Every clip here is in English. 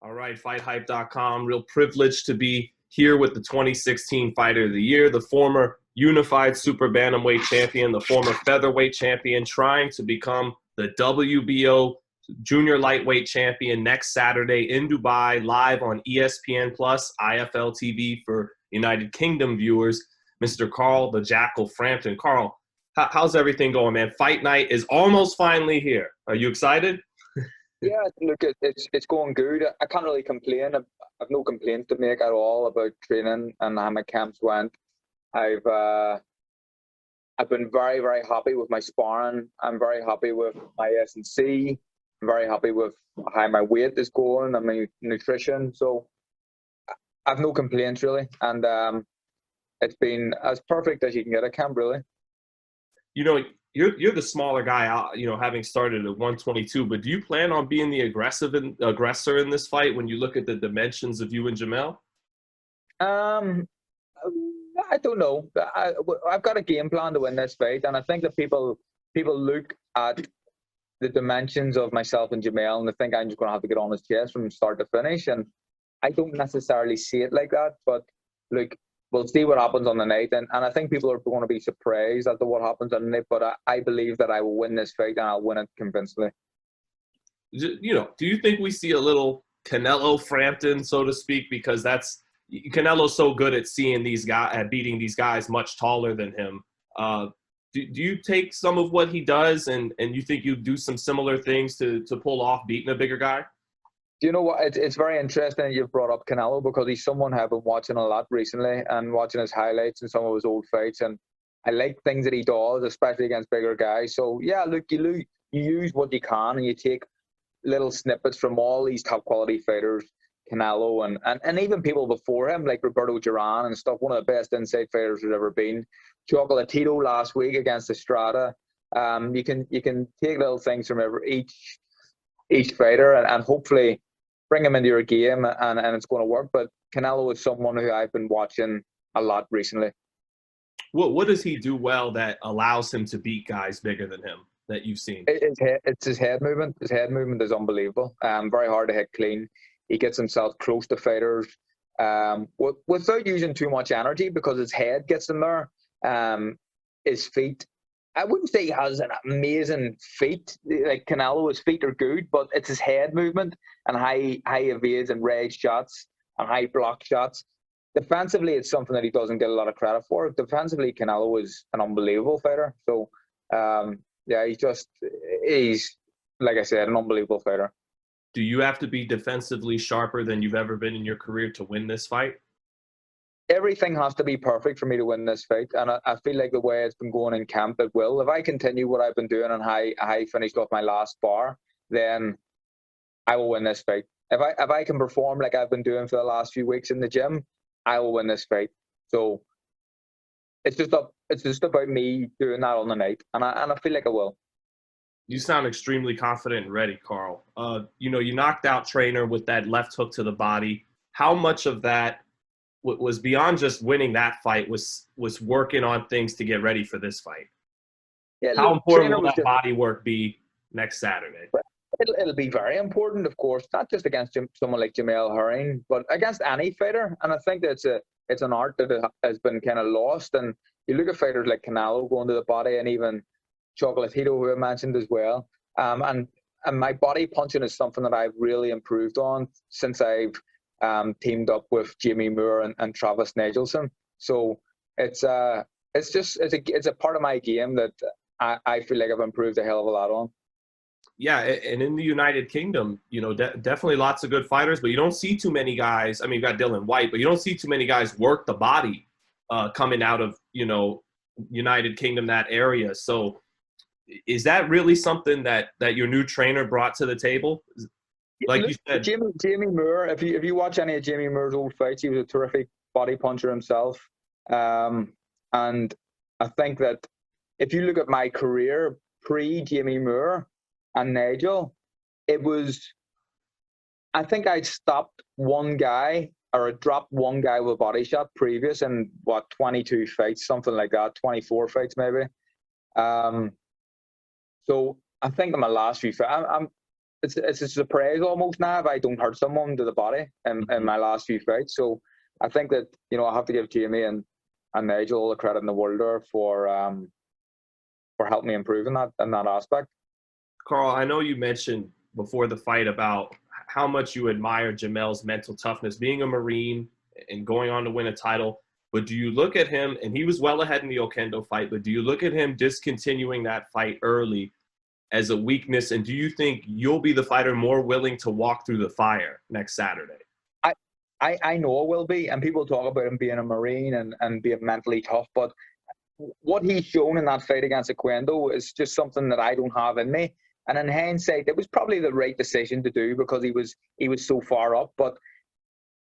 All right, FightHype.com. Real privileged to be here with the 2016 Fighter of the Year, the former unified super bantamweight champion, the former featherweight champion, trying to become the WBO junior lightweight champion next Saturday in Dubai, live on ESPN Plus, IFL TV for United Kingdom viewers, Mr. Carl the Jackal Frampton. Carl, how's everything going, man? Fight night is almost finally here. Are you excited? Yeah, look, it's going good. I can't really complain. I've no complaints to make at all about training and how my camps went. I've been very, very happy with my sparring. I'm very happy with my S&C. I'm very happy with how my weight is going and my nutrition. So I've no complaints really, and it's been as perfect as you can get a camp, really. You know, you're the smaller guy out, having started at 122, but do you plan on being the aggressor in this fight when you look at the dimensions of you and Jamel? I don't know. I've got a game plan to win this fight, and I think that people look at the dimensions of myself and Jamel and they think I'm just going to have to get on his chest from start to finish, and I don't necessarily see it like that. But look, we'll see what happens on the night, and I think people are going to be surprised as to what happens on the night, but I believe that I will win this fight, and I'll win it convincingly. Do you think we see a little Canelo Frampton, so to speak, because Canelo's so good at seeing these guys, at beating these guys much taller than him. Do you take some of what he does, and you think you do some similar things to pull off beating a bigger guy? Do you know what? It's very interesting that you've brought up Canelo, because he's someone I've been watching a lot recently and watching his highlights and some of his old fights, and I like things that he does, especially against bigger guys. So yeah, look, you use what you can, and you take little snippets from all these top quality fighters, Canelo and even people before him like Roberto Duran and stuff. One of the best inside fighters there's ever been. Chocolatito last week against Estrada. You can take little things from each fighter and hopefully bring him into your game, and it's going to work. But Canelo is someone who I've been watching a lot recently. What does he do well that allows him to beat guys bigger than him that you've seen? It's his head movement. His head movement is unbelievable. Very hard to hit clean. He gets himself close to fighters without using too much energy, because his head gets in there. His feet, I wouldn't say he has an amazing feet. Like Canelo, his feet are good, but it's his head movement and high evades and raise shots and high block shots. Defensively, it's something that he doesn't get a lot of credit for. Defensively, Canelo is an unbelievable fighter. So, yeah, he's like I said, an unbelievable fighter. Do you have to be defensively sharper than you've ever been in your career to win this fight? Everything has to be perfect for me to win this fight, and I feel like the way it's been going in camp, it will. If I continue what I've been doing and how I finished off my last bar, then I will win this fight. If I can perform like I've been doing for the last few weeks in the gym, I will win this fight. So it's just about me doing that on the night, and I feel like I will. You sound extremely confident and ready, Carl. You knocked out Trainer with that left hook to the body. How much of that was beyond just winning that fight, was working on things to get ready for this fight? Yeah, how important will that body work be next Saturday? It'll be very important, of course, not just against someone like Jamel Herring, but against any fighter. And I think that it's an art that has been kind of lost. And you look at fighters like Canelo going to the body, and even Chocolatito, who I mentioned as well. And my body punching is something that I've really improved on since I've teamed up with Jamie Moore and Travis Nigelson. So it's a part of my game that I feel like I've improved a hell of a lot on. Yeah, and in the United Kingdom, definitely lots of good fighters, but you don't see too many guys. I mean, you've got Dylan White, but you don't see too many guys work the body coming out of, United Kingdom, that area. So is that really something that your new trainer brought to the table? Like you said, Jamie Moore, if you watch any of Jamie Moore's old fights, he was a terrific body puncher himself. And I think that if you look at my career pre-Jamie Moore and Nigel, I think I'd stopped one guy, or I dropped one guy with a body shot previous in 22 fights, something like that, 24 fights maybe. So I think in my last few fights, it's a surprise almost now if I don't hurt someone to the body in my last few fights. So I think that, you know, I have to give Jamie and Nigel all the credit in the world there for helping me improve in that aspect. Carl, I know you mentioned before the fight about how much you admire Jamel's mental toughness, being a Marine and going on to win a title. But do you look at him, and he was well ahead in the Okendo fight, but do you look at him discontinuing that fight early as a weakness? And do you think you'll be the fighter more willing to walk through the fire next Saturday? I know it will be, and people talk about him being a Marine and being mentally tough, but what he's shown in that fight against Okendo is just something that I don't have in me. And in hindsight, it was probably the right decision to do because he was so far up. But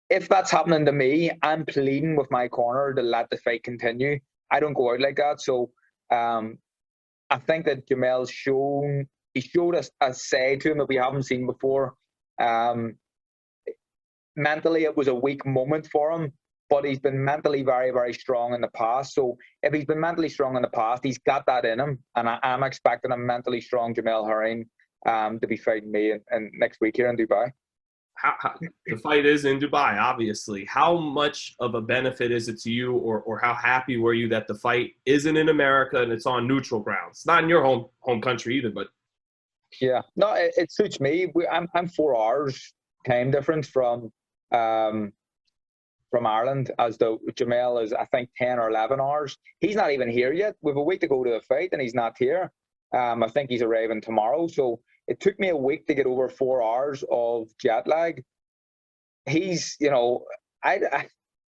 if that's happening to me, I'm pleading with my corner to let the fight continue. I don't go out like that. So I think that Jamel's showed us a side to him that we haven't seen before. Mentally, it was a weak moment for him, but he's been mentally very, very strong in the past. So if he's been mentally strong in the past, he's got that in him. And I'm expecting a mentally strong Jamel Herring to be fighting me in next week here in Dubai. How, the fight is in Dubai, obviously. How much of a benefit is it to you, or how happy were you that the fight isn't in America and it's on neutral ground? It's not in your home country either, but yeah, no, it suits me. I'm 4 hours time difference from Ireland, as though Jamel is, I think, 10 or 11 hours. He's not even here yet. We have a week to go to the fight, and he's not here. I think he's arriving tomorrow. So it took me a week to get over 4 hours of jet lag. He's, you know,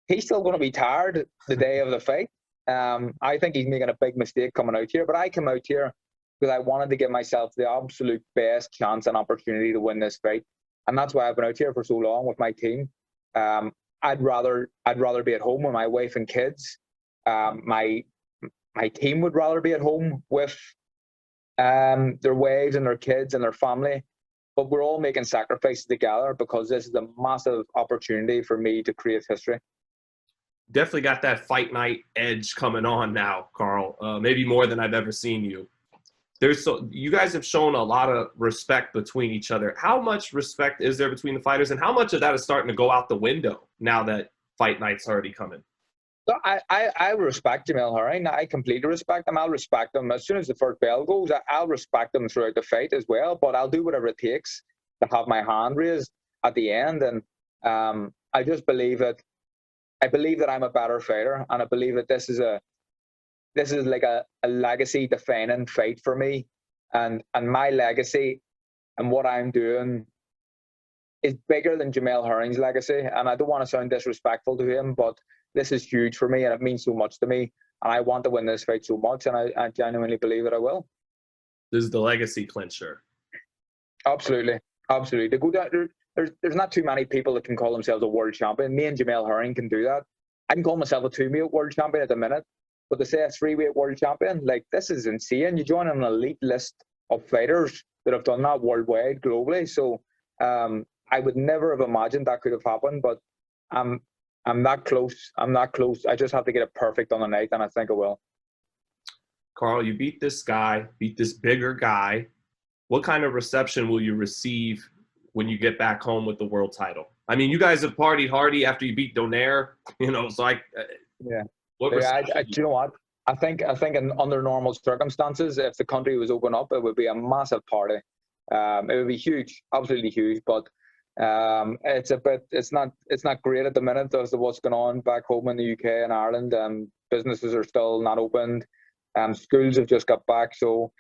he's still going to be tired the day of the fight. I think he's making a big mistake coming out here, but I came out here because I wanted to give myself the absolute best chance and opportunity to win this fight. And that's why I've been out here for so long with my team. I'd rather be at home with my wife and kids. My team would rather be at home with their wives and their kids and their family. But we're all making sacrifices together because this is a massive opportunity for me to create history. Definitely got that fight night edge coming on now, Carl. Maybe more than I've ever seen you. You guys have shown a lot of respect between each other. How much respect is there between the fighters, and how much of that is starting to go out the window now that fight night's already coming? So I respect Jamel Herring. I completely respect him. I'll respect him as soon as the first bell goes. I'll respect him throughout the fight as well, but I'll do whatever it takes to have my hand raised at the end. And I just believe that I'm a better fighter, and I believe that this is like a legacy defining fight for me, and my legacy and what I'm doing is bigger than Jamel Herring's legacy. And I don't want to sound disrespectful to him, but this is huge for me and it means so much to me. And I want to win this fight so much, and I genuinely believe that I will. This is the legacy clincher. Absolutely. To go down, there's not too many people that can call themselves a world champion. Me and Jamel Herring can do that. I can call myself a 2-weight world champion at the minute. But to say a 3-weight world champion, like, this is insane. You join an elite list of fighters that have done that worldwide, globally. So I would never have imagined that could have happened, but I'm that close. I just have to get it perfect on the night, and I think I will. Carl, you beat this bigger guy. What kind of reception will you receive when you get back home with the world title? I mean, you guys have partied hardy after you beat Donaire, you know, so yeah. Do you know what? I think under normal circumstances, if the country was open up, it would be a massive party. It would be huge, absolutely huge. But it's not great at the minute as to what's going on back home in the UK and Ireland. Businesses are still not opened. Schools have just got back, so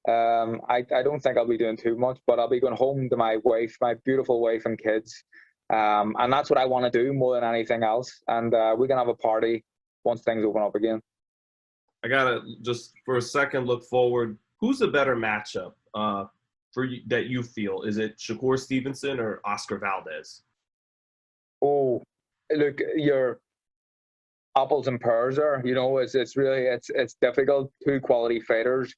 I don't think I'll be doing too much. But I'll be going home to my wife, my beautiful wife and kids, and that's what I want to do more than anything else. And we can have a party once things open up again. I gotta just for a second look forward. Who's a better matchup for you, that you feel? Is it Shakur Stevenson or Oscar Valdez? Oh, look, your apples and pears are. You know, it's really difficult. 2 quality fighters.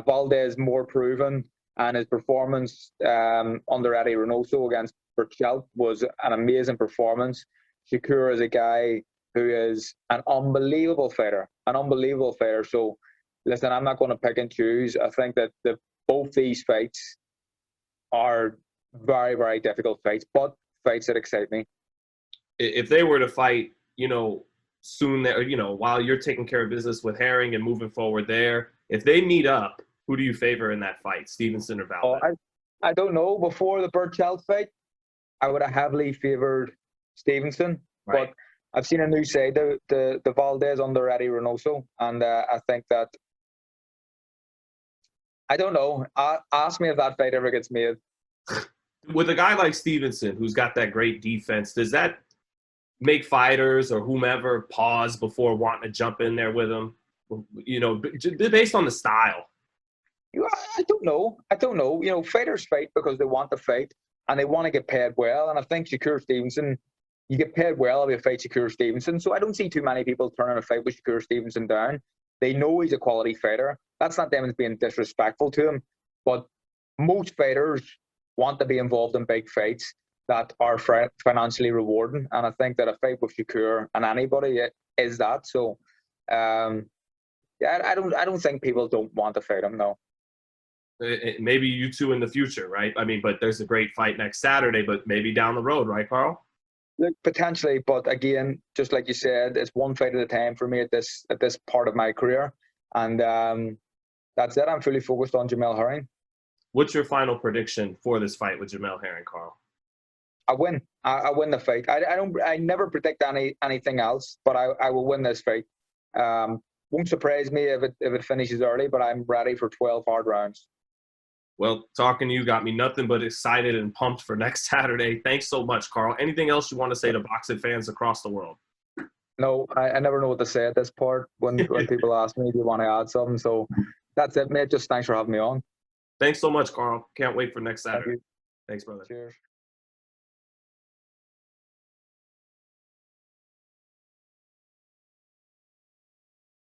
Valdez more proven, and his performance under Eddie Reynoso against Burchelt was an amazing performance. Shakur is a guy who is an unbelievable fighter. So, listen, I'm not going to pick and choose. I think that both these fights are very, very difficult fights, but fights that excite me. If they were to fight, soon there, while you're taking care of business with Herring and moving forward there, if they meet up, who do you favor in that fight, Stevenson or Valdez? I don't know. Before the Burchell fight, I would have heavily favored Stevenson, Right. but I've seen a new side, the Valdez under Eddie Reynoso, and I think that, I don't know. Ask me if that fight ever gets made. With a guy like Stevenson, who's got that great defense, does that make fighters or whomever pause before wanting to jump in there with him? Based on the style. I don't know. Fighters fight because they want to fight and they want to get paid well. And I think Shakur Stevenson, you get paid well if you fight Shakur Stevenson. So I don't see too many people turning a fight with Shakur Stevenson down. They know he's a quality fighter. That's not them as being disrespectful to him. But most fighters want to be involved in big fights that are financially rewarding. And I think that a fight with Shakur and anybody is that. So, I don't think people don't want to fight him, no. Maybe you two in the future, right? I mean, but there's a great fight next Saturday, but maybe down the road, right, Carl? Look, potentially, but again, just like you said, it's one fight at a time for me at this part of my career, and that's it. I'm fully focused on Jamel Herring. What's your final prediction for this fight with Jamel Herring, Carl? I win. I win the fight. I never predict anything else, but I will win this fight. Won't surprise me if it finishes early, but I'm ready for 12 hard rounds. Well, talking to you got me nothing but excited and pumped for next Saturday. Thanks so much, Carl. Anything else you want to say to boxing fans across the world? No, I never know what to say at this part when people ask me, do you want to add something? So that's it, mate. Just thanks for having me on. Thanks so much, Carl. Can't wait for next Saturday. Thanks, brother. Cheers.